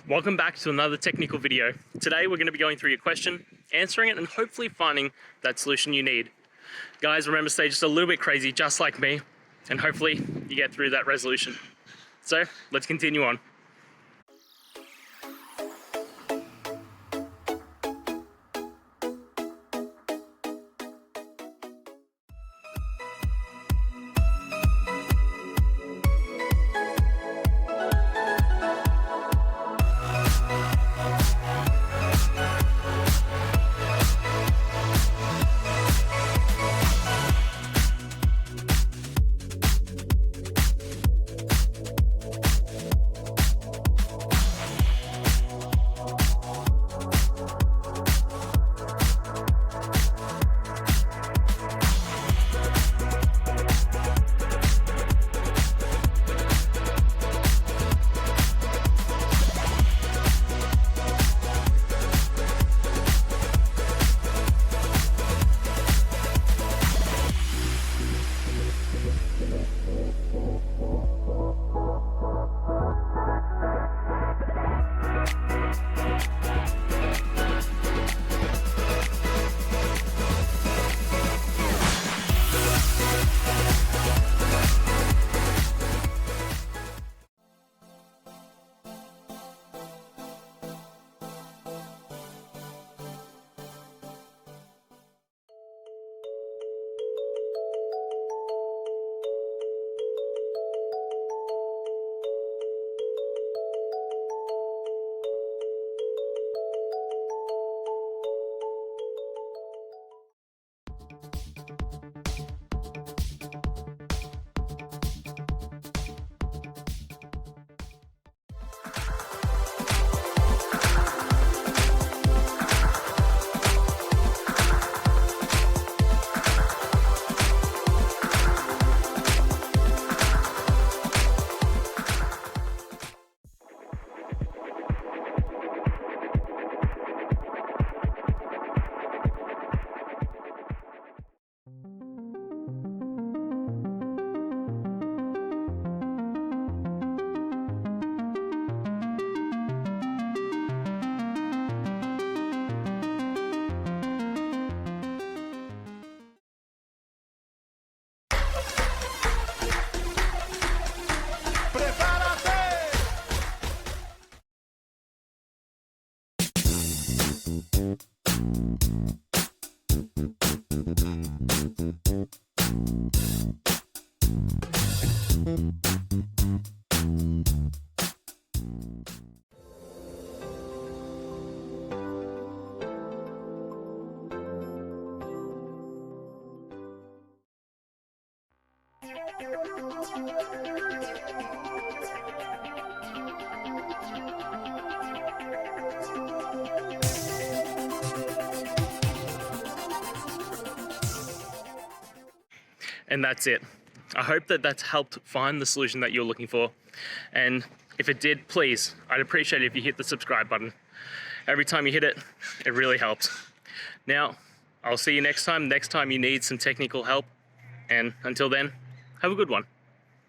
Welcome back to another technical video. Today we're going to be going through your question, answering it, and hopefully finding that solution you need. Guys, remember, stay just a little bit crazy, just like me, and hopefully you get through that resolution. So let's continue on. And that's it. I hope that that's helped find the solution that you're looking for. And if it did, please, I'd appreciate it if you hit the subscribe button. Every time you hit it, it really helps. Now, I'll see you next time you need some technical help. And until then, have a good one.